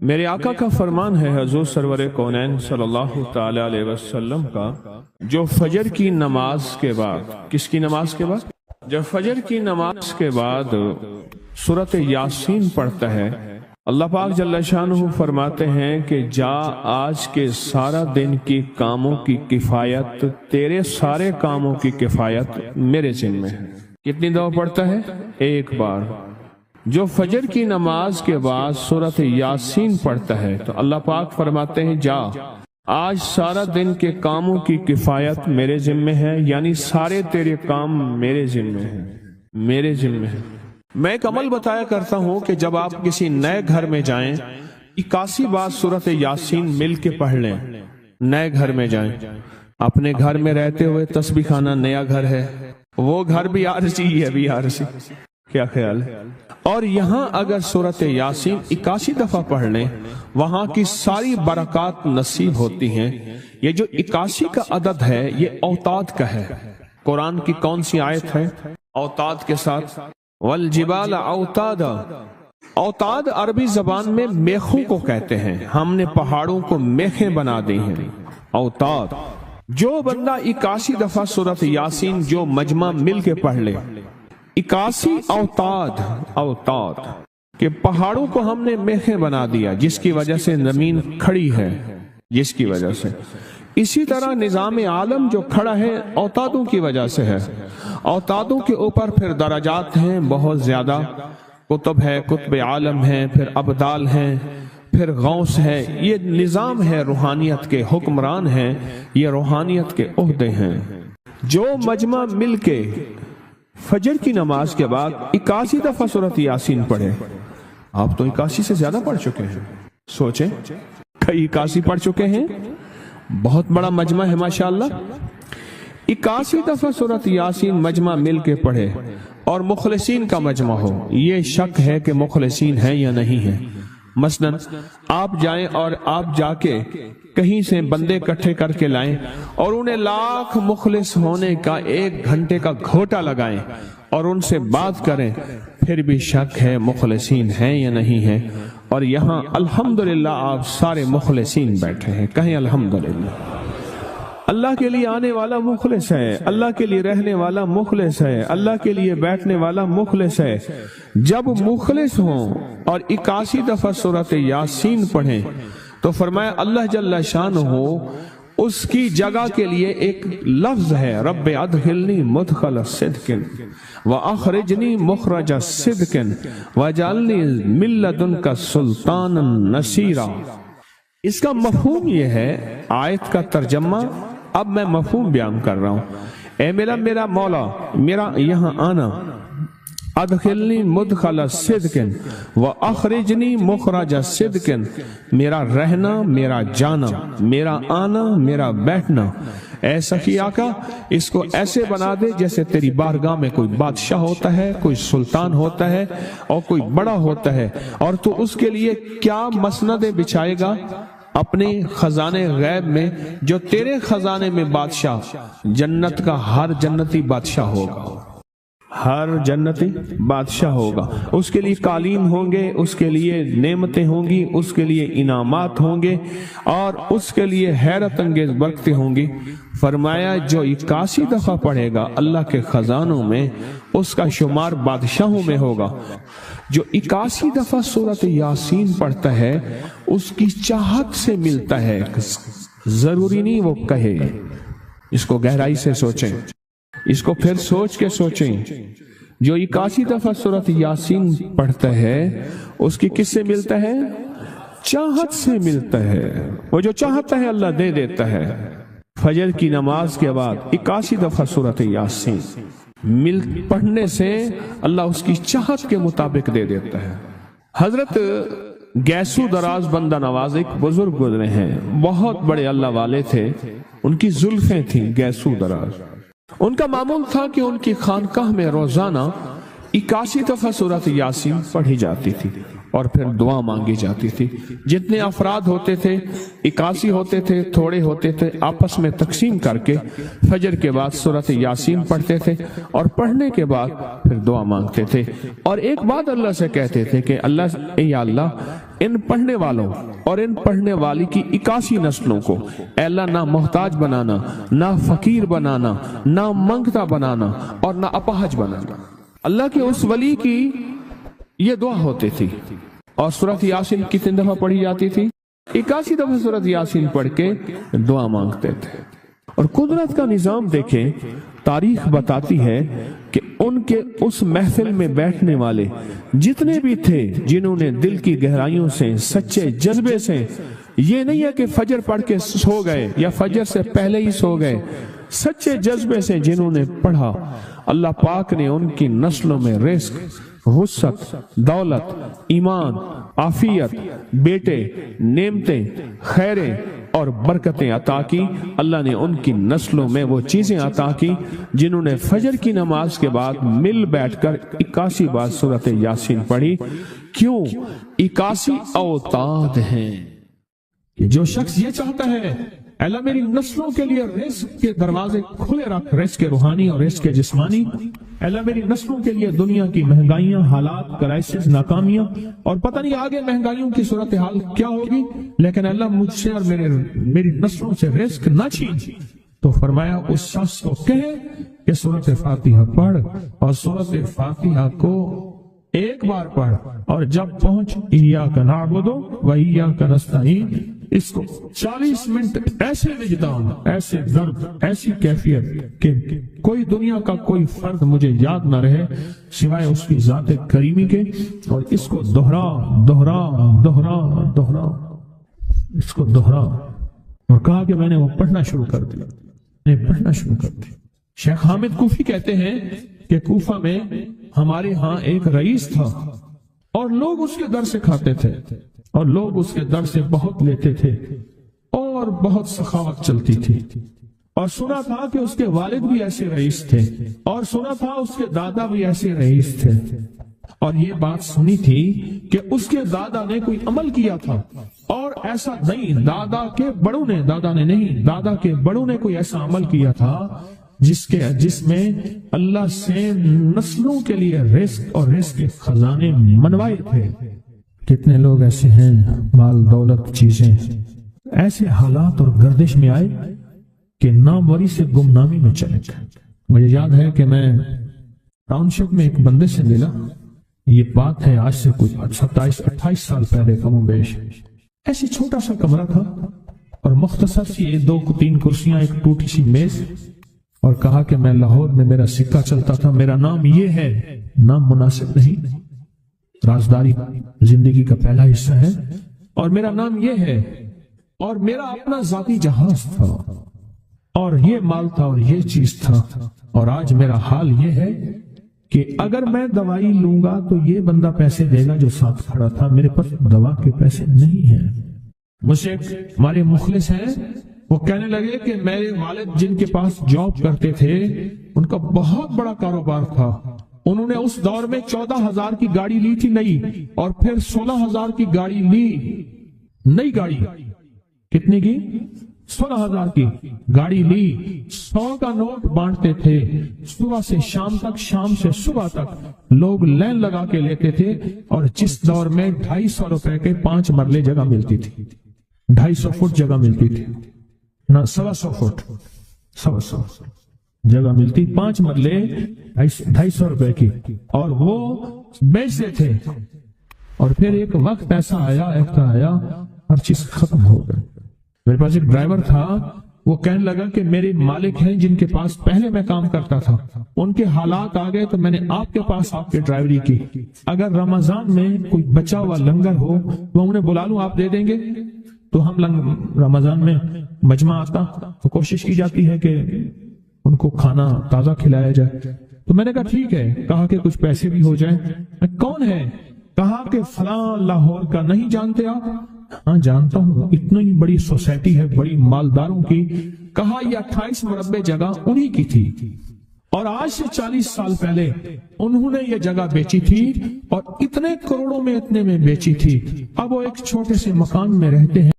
میرے آقا کا فرمان ہے حضور سرور کونین صلی اللہ تعالی علیہ وسلم کا، جو فجر کی نماز کے بعد، کس کی نماز کے بعد؟ جو فجر کی نماز کے بعد سورۃ یاسین پڑھتا ہے، اللہ پاک جل شانہ فرماتے ہیں کہ جا آج کے سارا دن کی کاموں کی کفایت، تیرے سارے کاموں کی کفایت میرے ذمہ ہے۔ کتنی دفعہ پڑھتا ہے؟ ایک بار۔ جو فجر کی نماز کے بعد سورۃ یاسین پڑھتا ہے تو اللہ پاک فرماتے ہیں جا آج سارا دن کے کاموں کی کفایت میرے ذمہ ہے، یعنی سارے تیرے کام میرے ذمہ ہیں، میرے ذمہ ہیں۔ میں ایک عمل بتایا کرتا ہوں کہ جب آپ کسی نئے گھر میں جائیں 81 بار سورۃ یاسین مل کے پڑھ لیں۔ نئے گھر میں جائیں، اپنے گھر میں رہتے ہوئے تسبیح خانہ نیا گھر ہے، وہ گھر بھی عارضی ہے، بھی عارضی، کیا خیال ہے؟ اور یہاں اگر سورۃ یاسین 81 دفعہ پڑھ لیں، وہاں کی ساری برکات نصیب ہوتی ہیں۔ یہ جو 81 کا عدد ہے یہ اوتاد کا ہے۔ قرآن کی کون سی آیت ہے اوتاد کے ساتھ؟ والجبال اوتادا۔ اوتاد عربی زبان میں میخوں کو کہتے ہیں، ہم نے پہاڑوں کو میخیں بنا دی ہیں، اوتاد۔ جو بندہ 81 دفعہ سورۃ یاسین جو مجمع مل کے پڑھ لے، 81 اوتاد، اوتاد کہ پہاڑوں کو ہم نے میخیں بنا دیا، جس کی وجہ سے زمین کھڑی ہے، جس کی وجہ سے۔ اسی طرح نظام عالم جو کھڑا ہے اوتادوں کی وجہ سے ہے۔ اوتادوں کے اوپر پھر درجات ہیں بہت زیادہ، قطب ہے، قطب عالم ہے، پھر ابدال ہیں، پھر غوث ہے۔ یہ نظام ہے، روحانیت کے حکمران ہیں، یہ روحانیت کے عہدے ہیں۔ جو مجمع مل کے فجر کی نماز کے بعد 81 دفعہ سورۃ یاسین پڑھے، آپ تو 81 سے زیادہ پڑھ چکے ہیں، سوچیں کئی 81 پڑھ چکے ہیں، بہت بڑا مجمع ہے ماشاءاللہ۔ 81 دفعہ سورۃ یاسین مجمع مل کے پڑھے اور مخلصین کا مجمع ہو، یہ شک ہے کہ مخلصین ہیں یا نہیں ہیں۔ مثلا آپ جائیں اور آپ جا کے کہیں سے بندے اکٹھے کر کے لائیں اور انہیں لاکھ مخلص ہونے کا 1 گھنٹے کا گھوٹا لگائیں اور ان سے بات کریں، پھر بھی شک ہے مخلصین ہیں یا نہیں ہیں۔ اور یہاں الحمدللہ آپ سارے مخلصین بیٹھے ہیں، کہیں الحمدللہ۔ اللہ کے لیے آنے والا مخلص ہے، اللہ کے لیے رہنے والا مخلص ہے، اللہ کے لیے بیٹھنے والا مخلص ہے۔ جب مخلص ہوں اور 81 دفعہ سورۃ یاسین پڑھیں تو فرمایا اللہ جل شانہ اس کی جگہ کے لیے ایک لفظ ہے، رب ادخلنی مدخل صدق واخرجنی مخرج صدق واجعلنی من لدنک سلطانا نصیرا۔ اس کا مفہوم یہ ہے، آیت کا ترجمہ اب میں مفہوم بیان کر رہا ہوں۔ اے میرا مولا، میرا یہاں آنا، ادخلنی مدخل صدق واخرجنی مخرج صدق، میرا رہنا، میرا جانا، میرا آنا، میرا بیٹھنا، اے سخی آقا اس کو ایسے بنا دے جیسے تیری بارگاہ میں کوئی بادشاہ ہوتا ہے، کوئی سلطان ہوتا ہے اور کوئی بڑا ہوتا ہے، اور تو اس کے لیے کیا مسندیں بچھائے گا اپنے خزانے غیب میں، جو تیرے خزانے میں بادشاہ، جنت کا ہر جنتی بادشاہ ہوگا، ہر جنتی بادشاہ ہوگا، اس کے لیے قالین ہوں گے، اس کے لیے نعمتیں ہوں گی، اس کے لیے انعامات ہوں گے، اور اس کے لیے حیرت انگیز برکتیں ہوں گی۔ فرمایا جو 81 دفعہ پڑھے گا اللہ کے خزانوں میں، اس کا شمار بادشاہوں میں ہوگا۔ جو 81 دفعہ سورۃ یاسین پڑھتا ہے اس کی چاہت سے ملتا ہے، ضروری نہیں وہ کہے۔ اس کو گہرائی سے سوچیں، اس کو پھر سوچ کے سوچیں۔ جو 81 دفعہ سورۃ یاسین پڑھتا ہے اس کی کس سے ملتا ہے؟ چاہت سے ملتا ہے، وہ جو چاہتا ہے اللہ دے دیتا ہے۔ فجر کی نماز کے بعد 81 دفعہ سورۃ یاسین پڑھنے سے اللہ اس کی چاہت کے مطابق دے دیتا ہے۔ حضرت گیسو دراز بندہ نواز ایک بزرگ گزرے ہیں، بہت بڑے اللہ والے تھے، ان کی زلفیں تھیں گیسو دراز۔ ان کا معمول تھا کہ ان کی خانقاہ میں روزانہ 81 دفعہ سورۃ یاسین پڑھی جاتی تھی اور پھر دعا مانگی جاتی تھی۔ جتنے افراد ہوتے تھے 81 ہوتے تھے، تھوڑے ہوتے تھے، آپس میں تقسیم کر کے فجر کے بعد سورۃ یاسین پڑھتے تھے اور پڑھنے کے بعد پھر دعا مانگتے تھے، اور ایک بات اللہ سے کہتے تھے کہ اللہ، یا اللہ ان پڑھنے والوں اور ان پڑھنے والی کی 81 نسلوں کو اے اللہ نہ محتاج بنانا، نہ فقیر بنانا، نہ منگتا بنانا اور نہ اپاہج بنانا۔ اللہ کے اس ولی کی یہ دعا ہوتی تھی، اور سورۃ یاسین کتنے دفعہ پڑھی جاتی تھی؟ 81 دفعہ سورۃ یاسین پڑھ کے دعا مانگتے تھے۔ اور قدرت کا نظام دیکھیں، تاریخ بتاتی ہے کہ ان کے اس محفل میں بیٹھنے والے جتنے بھی تھے، جنہوں نے دل کی گہرائیوں سے سچے جذبے سے، یہ نہیں ہے کہ فجر پڑھ کے سو گئے یا فجر سے پہلے ہی سو گئے، سچے جذبے سے جنہوں نے پڑھا، اللہ پاک نے ان کی نسلوں میں رزق، وسعت، دولت، ایمان، عافیت، بیٹے، نعمتیں، خیریں اور برکتیں عطا کی۔ اللہ نے ان کی نسلوں میں وہ چیزیں عطا کی جنہوں نے فجر کی نماز کے بعد مل بیٹھ کر 81 بار سورۃ یاسین پڑھی۔ کیوں؟ 81 اوتاد ہیں۔ جو شخص یہ چاہتا ہے اللہ میری نسلوں کے لیے رزق کے دروازے کھلے رکھ، رزق روحانی اور رزق جسمانی، اللہ میری نسلوں کے لیے دنیا کی مہنگائیاں، حالات، کرائسس، ناکامیاں اور پتہ نہیں آگے مہنگائیوں کی صورتحال کیا ہوگی، لیکن اللہ مجھ سے اور میری نسلوں سے رزق نہ چھین، تو فرمایا اس شخص کو کہے کہ سورۃ فاتحہ پڑھ، اور سورۃ فاتحہ کو ایک بار پڑھ، اور جب پہنچ ایاک نعبد و ایاک نستعین، اس کو 40 منٹ ایسے وجدان، ایسے درد، ایسی کیفیت کہ کوئی دنیا کا کوئی فرد مجھے یاد نہ رہے سوائے اس کی ذات کریمی کے، اور اس کو دہرا دہرا دہرا دہرا، اس کو دہرا۔ اور کہا کہ میں نے وہ پڑھنا شروع کر دیا، شیخ حامد کوفی کہتے ہیں کہ کوفہ میں ہمارے ہاں ایک رئیس تھا، اور لوگ اس کے در سے کھاتے تھے، اور لوگ اس کے در سے بہت لیتے تھے، اور بہت سخاوت چلتی تھی، اور سنا تھا کہ اس کے والد بھی ایسے رئیس تھے، اور سنا تھا اس کے دادا بھی ایسے رئیس تھے، اور یہ بات سنی تھی کہ اس کے دادا نے کوئی عمل کیا تھا، اور ایسا نہیں، دادا کے بڑوں نے کوئی ایسا عمل کیا تھا جس میں اللہ سے نسلوں کے لیے رزق اور رزق کے خزانے منوائے تھے۔ کتنے لوگ ایسے ہیں، مال دولت چیزیں، ایسے حالات اور گردش میں آئے کہ ناموری سے گمنامی میں چلے گئے۔ مجھے یاد ہے کہ میں ٹاؤن شپ میں ایک بندے سے ملا، یہ بات ہے آج سے کچھ 27-28 سال پہلے کم و بیش، ایسی چھوٹا سا کمرہ تھا اور مختصر سی 2-3 کرسیاں، ایک ٹوٹی سی میز، اور کہا کہ میں لاہور میں میرا سکہ چلتا تھا، میرا نام یہ ہے، نام مناسب نہیں، رازداری زندگی کا پہلا حصہ ہے، اور میرا نام یہ ہے، اور میرا اپنا ذاتی جہاز تھا، اور یہ مال تھا، اور یہ چیز تھا، اور آج میرا حال یہ ہے کہ اگر میں دوائی لوں گا تو یہ بندہ پیسے دے گا جو ساتھ کھڑا تھا، میرے پاس دوا کے پیسے نہیں ہیں۔ مجھ سے ہمارے مخلص ہیں، وہ کہنے لگے کہ میرے والد جن کے پاس جاب کرتے تھے ان کا بہت بڑا کاروبار تھا، انہوں نے اس دور میں 14,000 کی گاڑی لی تھی نئی، اور پھر 16,000 کی گاڑی لی، نئی گاڑی، کتنے کی؟ 16,000 کی گاڑی لی، 100 کا نوٹ بانٹتے تھے، صبح سے شام تک، شام سے صبح تک لوگ لین لگا کے لیتے تھے، اور جس دور میں 250 روپے کے 5 مرلے جگہ ملتی تھی، 250 فٹ جگہ ملتی تھی، نہ 125 فٹ، 125 جگہ ملتی، 5 مرلے 250 روپے کی، اور وہ بیچتے تھے۔ اور پھر ایک وقت ایسا آیا ہر چیز ختم ہو گئی۔ میرے پاس ایک ڈرائیور تھا، وہ کہنے لگا کہ میرے مالک ہیں جن کے پاس پہلے میں کام کرتا تھا، ان کے حالات آ گئے تو میں نے آپ کے پاس آپ کی ڈرائیوری کی، اگر رمضان میں کوئی بچا ہوا لنگر ہو وہ انہیں بلا لوں، آپ دے دیں گے؟ تو ہم رمضان میں مجمع آتا تو کوشش کی جاتی ہے کہ ان کو کھانا تازہ کھلایا جائے، تو میں نے کہا ٹھیک ہے، کہا کہ کچھ پیسے بھی ہو جائیں۔ میں کون ہے؟ کہا کہ فلاں لاہور کا، نہیں جانتے آپ؟ ہاں جانتا ہوں، اتنی بڑی سوسائٹی ہے، بڑی مالداروں کی۔ کہا یہ 28 مربع جگہ انہی کی تھی، اور آج سے 40 سال پہلے انہوں نے یہ جگہ بیچی تھی، اور اتنے کروڑوں میں اتنے میں بیچی تھی۔ اب وہ ایک چھوٹے سے مکان میں رہتے ہیں۔